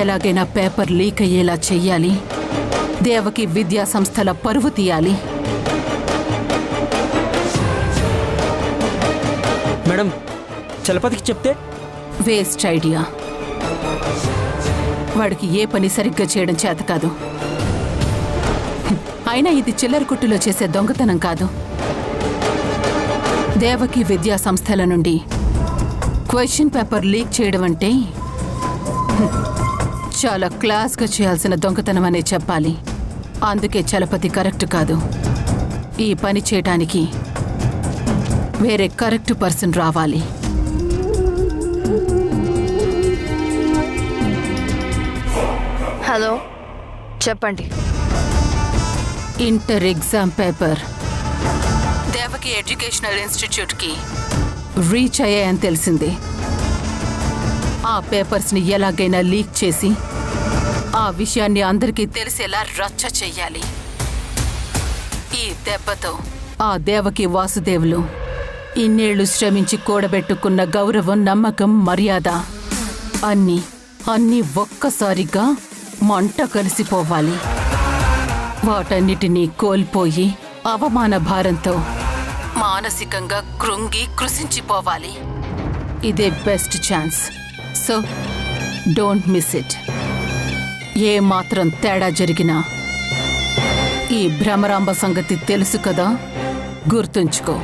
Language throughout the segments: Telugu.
ఎలాగైనా పేపర్ లీక్ అయ్యేలా చెయ్యాలి. దేవకి విద్యా సంస్థల పరువు తీయాలి. మేడం, చలపతికి చెప్తే? Waste idea. వాడికి ఏ పని సరిగ్గా చేయడం చేత కాదు. అయినా ఇది చిల్లర కుట్టులో చేసే దొంగతనం కాదు. దేవకి విద్యా సంస్థల నుండి క్వశ్చన్ పేపర్ లీక్ చేయడం అంటే చాలా క్లాస్గా చేయాల్సిన దొంగతనం అనే చెప్పాలి. అందుకే చలపతి కరెక్ట్ కాదు. ఈ పని చేయడానికి వేరే కరెక్ట్ పర్సన్ రావాలి. హలో, చెప్పండి. Inter exam paper Devaki educational ఇన్స్టిట్యూట్కి రీచ్ అయ్యాయని తెలిసింది. ఆ పేపర్స్ని ఎలాగైనా లీక్ చేసి ఆ విషయాన్ని అందరికీ తెలిసేలా రచ్చ చెయ్యాలి. ఈ దెబ్బతో ఆ దేవకి వాసుదేవులు ఇన్నేళ్లు శ్రమించి కూడబెట్టుకున్న గౌరవం, నమ్మకం, మర్యాద అన్నీ ఒక్కసారిగా మంట కలిసిపోవాలి. వాటన్నిటినీ కోల్పోయి అవమాన భారంతో మానసికంగా కృంగి కృషించిపోవాలి. ఇదే best chance. So don't miss it. ఏ మాత్రం తేడా జరిగినా ఈ భ్రమరాంబ సంగతి తెలుసు కదా, గుర్తుంచుకో.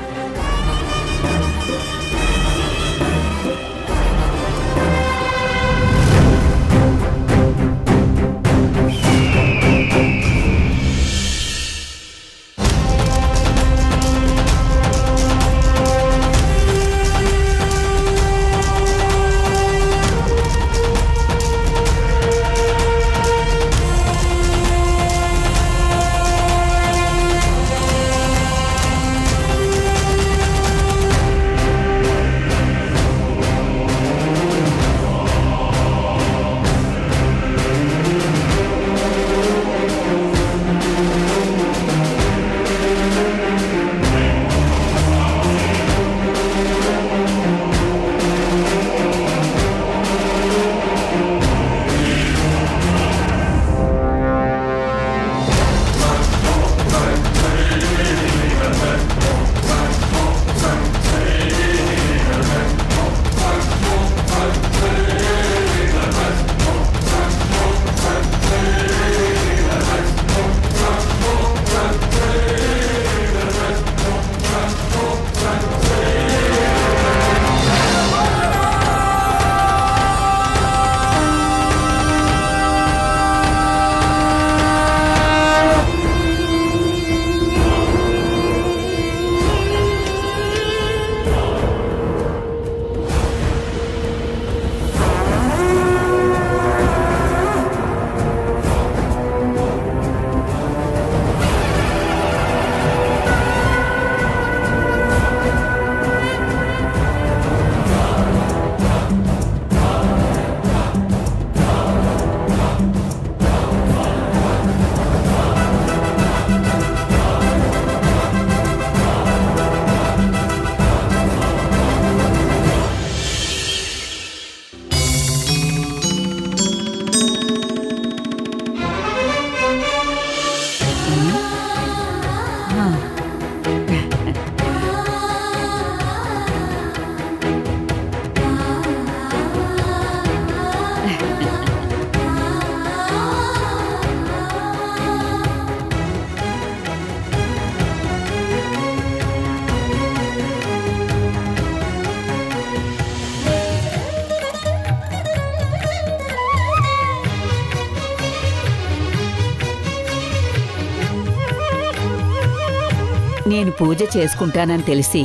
నేను పూజ చేసుకుంటానని తెలిసి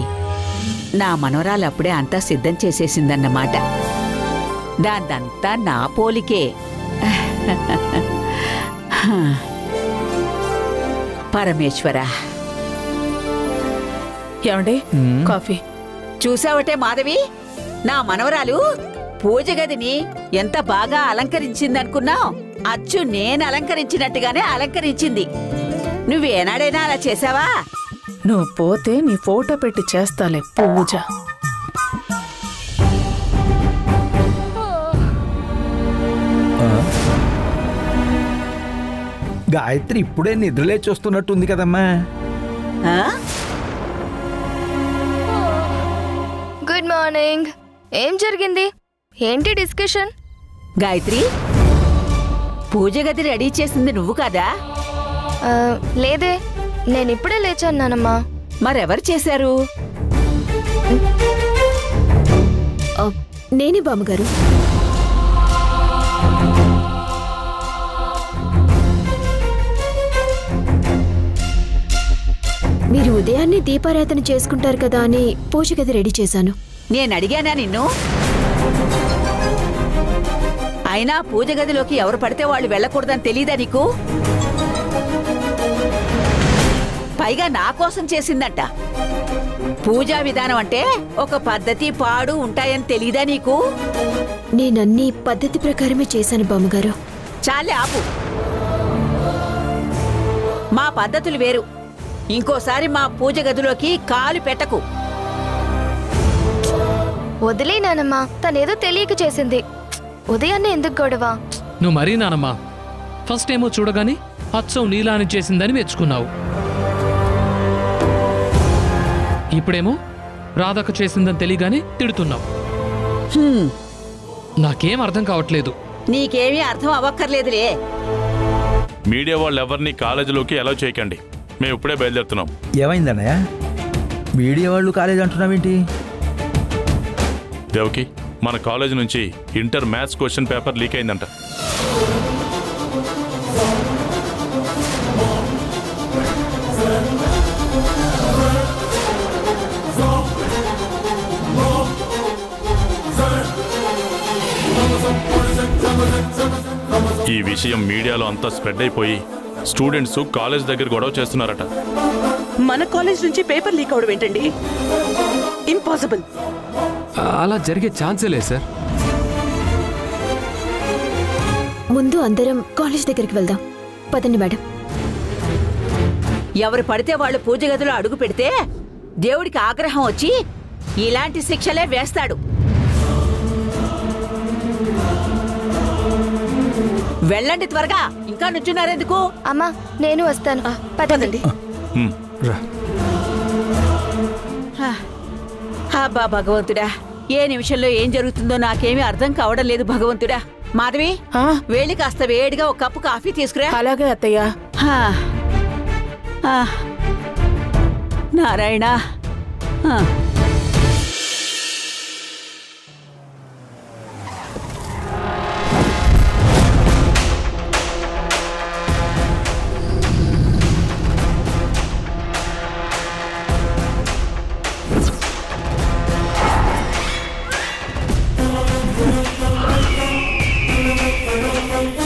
నా మనవరాలు అప్పుడే అంతా సిద్ధం చేసేసిందన్నమాట. దాందంతా నా పోలికే. పరమేశ్వర. ఏమండి, కాఫీ. చూసావటే మాధవి, నా మనవరాలు పూజ గదిని ఎంత బాగా అలంకరించిందనుకున్నావు? అచ్చు నేను అలంకరించినట్టుగానే అలంకరించింది. నువ్వేనాడైనా అలా చేసావా? నువ్వు పోతే నీ ఫోటో పెట్టి చేస్తాలే పూజ. గాయత్రి ఇప్పుడే నిద్రలేచి వస్తున్నట్టుంది కదమ్మా. Good morning. ఏం జరిగింది? ఏంటి డిస్కషన్? గాయత్రి, పూజ గది రెడీ చేసింది నువ్వు కాదా? లేదే, నేనిప్పుడే లేచాను నానమ్మా. మరెవరు చేశారు? నేనే బామ్మగారు. మీరు ఉదయాన్నే దీపారాధన చేసుకుంటారు కదా అని పూజ గది రెడీ చేశాను. నేను అడిగానా నిన్ను? అయినా పూజ గదిలోకి ఎవరు పడితే వాళ్ళు వెళ్ళకూడదని తెలీదా నీకు? పైగా నా కోసం చేసిందట. పూజా విధానం అంటే ఒక పద్ధతి పాడు ఉంటాయని తెలీదా నీకు? నేనన్నీ పద్ధతి ప్రకారమే చేశాను బామ్మగారు. చాలే ఆపు. మా పద్ధతులు వేరు. ఇంకోసారి మా పూజ గదిలోకి కాలు పెట్టకు. వదిలే నానమ్మా, తనేదో తెలియక చేసింది. ఉదయాన్నే ఎందుకు గొడవ? నువ్వు మరీ నానమ్మా, ఫస్ట్ ఏమో చూడగాని అచ్చం నీలాని చేసిందని మెచ్చుకున్నావు. ఇప్పుడేమో రాధకు చేసిందని తెలియగానే తిడుతున్నావు. నాకేం అర్థం కావట్లేదు. నీకేమీ అర్థం అవ్వక్కర్లేదులే. మీడియా వాళ్ళు ఎవరిని కాలేజీలోకి అలౌ చేయకండి. మేము ఇప్పుడే బయలుదేరుతున్నాం. ఏమైందన్నయ్య? మీడియా వాళ్ళు కాలేజ్ అంటున్నావేంటి? దేవకి, మన కాలేజ్ నుంచి inter maths question paper leak అయిందంట. ఈ విషయం మీడియాలో అంతా స్ప్రెడ్ అయిపోయి స్టూడెంట్స్ కాలేజ్ దగ్గర గొడవ చేస్తున్నారట. మన కాలేజ్ నుంచి పేపర్ లీక్ అవడం ఏంటండి? ఇంపాసిబుల్. అలా జరిగే ఛాన్సే లేదు సార్. ముందు అందరం కాలేజ్ దగ్గరికి వెళ్దాం. పదండి మేడం. ఎవరు పడితే వాళ్ళు పూజ గదిలో అడుగు పెడితే దేవుడికి ఆగ్రహం వచ్చి ఇలాంటి శిక్షలే వేస్తాడు. వెళ్ళండి త్వరగా. ఇంకా నుంచున్నారెందుకు? అమ్మా, నేను వస్తాను. పదండి. అబ్బా భగవంతుడా, ఏ నిమిషంలో ఏం జరుగుతుందో నాకేమీ అర్థం కావడం లేదు భగవంతుడా. మాధవి, వేళి కాస్త వేడిగా ఒక కప్పు కాఫీ తీసుకురా. అలాగే అత్తయ్య. నారాయణ.